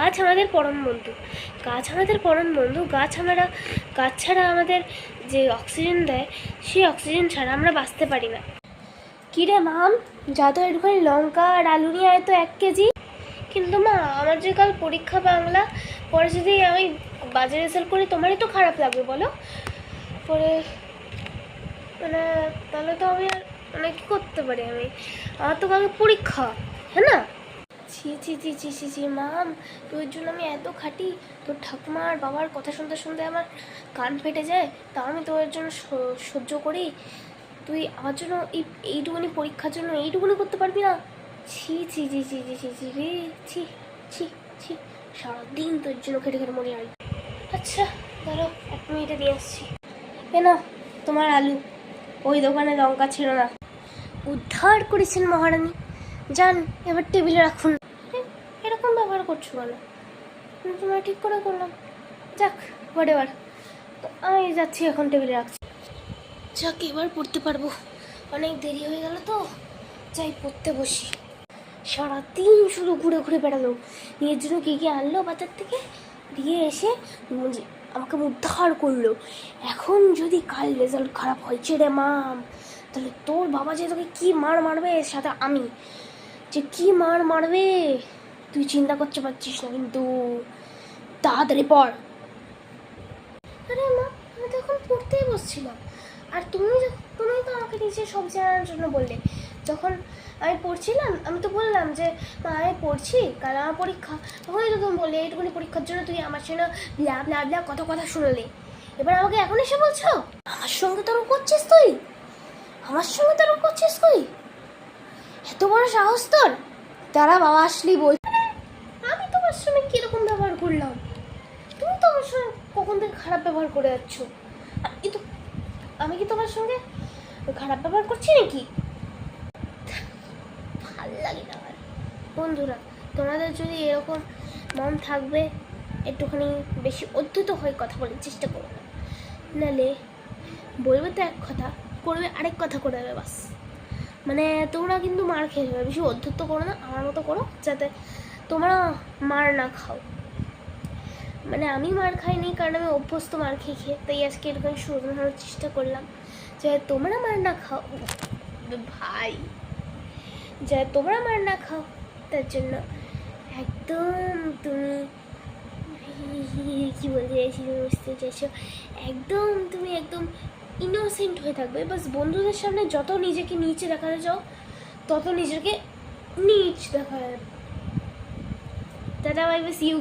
গাছ আমাদের পরম বন্ধু, গাছ আমাদের পরম বন্ধু। গাছ ছাড়া আমাদের যে অক্সিজেন দেয়, সেই অক্সিজেন ছাড়া আমরা বাঁচতে পারি না। কী রে মাম, যা তো একটুখানি লঙ্কা আর আলু নিয়ে আয় তো 1 কেজি। কিন্তু মা, আমার যে কাল পরীক্ষা বাংলা, পরে যদি আমি বাজে রেজাল্ট করি তোমারই তো খারাপ লাগবে বলো। পরে মানে তাহলে তো আমি আর মানে কী করতে পারি আমি, আমার তো কালকে পরীক্ষা, হ্যাঁ না? ছি ছি ছি ছি ছি ছি মাম, তোর জন্য আমি এত খাটি, তোর ঠাকুমা আর বাবার কথা শুনতে শুনতে আমার কান ফেটে যায়, তাও আমি তোর জন্য সহ্য করি। তুই আমার জন্য এইটুকুনি পরীক্ষার জন্য এইটুকুনি করতে পারবি না? ছি ছি ছি ছি ছি ছি ছি রে, ছি ছি ছি, সারাদিন তোর জন্য খেটে খেটে মরে যাই। আচ্ছা ধরো 1 মিনিটে দিয়ে আসছি। এ না তোমার আলু, ওই দোকানে লঙ্কা ছিল না। উদ্ধার করেছেন মহারানী, যান এবার টেবিলে রাখুন। এরকম ব্যবহার করছো কেন? তোমার ঠিক করে করলাম, যাক হোয়াটএভার। তো আমি যাচ্ছি, এখন টেবিলে রাখছি। যাক এবার পড়তে পারবো, অনেক দেরি হয়ে গেল তো, যাই পড়তে বসি। সারাদিন শুধু ঘুরে ঘুরে বেড়ালো, নিজের জন্য কী কী আনলো বাজার থেকে, দিয়ে এসে আমাকে উদ্ধার করলো। এখন যদি কাল রেজাল্ট খারাপ হয়েছে রে মাম, তাহলে তোর বাবা যে তোকে কী মার মারবে, এর সাথে আমি যে কী মার মারবে তুই চিন্তা করতে পারছিস না। কিন্তু তাড়াতাড়ি পড়। আরে মা, আমি তো এখন পড়তেই বসছিলাম, আর তুমি তো আমাকে নিচে সবজি আনার জন্য বললে। যখন আমি পড়ছিলাম আমি তো বললাম যে মা আমি পড়ছি, কাল আমার পরীক্ষা, তখনই তো তুমি বললে এইটুকুনি পরীক্ষার জন্য তুই আমার সঙ্গে ব্লা ব্লা ব্লা কত কথা শুনলে। এবার আমাকে এখন এসে বলছো আমার সঙ্গে তর্ক করছিস তুই, আমার সঙ্গে তর্ক করছিস তুই, এত বড় সাহস তোর? তারা বাবা আসলেই বল। আমি তোমার সঙ্গে কীরকম ব্যবহার করলাম? তুমি তো আমার সঙ্গে কখন থেকে খারাপ ব্যবহার করে যাচ্ছ। আমি কি তোমার সঙ্গে খারাপ ব্যবহার করছি নাকি? ভাল লাগে না আমার। বন্ধুরা, তোমাদের যদি এরকম মন থাকবে, একটুখানি বেশি অদ্ভুত হয়ে কথা বলার চেষ্টা করো না, নাহলে বলবে তো এক কথা, করবে আরেক কথা করে দেবে বাস। মানে তোমরা কিন্তু মার খেয়ে যাবে। বেশি অদ্ভুত করো না, আমার মতো করো, যাতে তোমরা মার না খাও। মানে আমি মার খাইনি, কারণ আমি অভ্যস্ত মার খেয়ে খেয়ে, তাই আজকে এরকম শোধরানোর চেষ্টা করলাম যে তোমরা মার না খাও ভাই, যা তোমরা মার না খাও, তার জন্য একদম তুমি কী বলতে চাইছি, বুঝতে চাইছো, একদম তুমি একদম ইনোসেন্ট হয়ে থাকবে। বাস বন্ধুদের সামনে যত নিজেকে নিচে দেখাতে চাও, তত নিজেকে নিচ দেখা যাবে। দাদা ভাই, বাস ইউ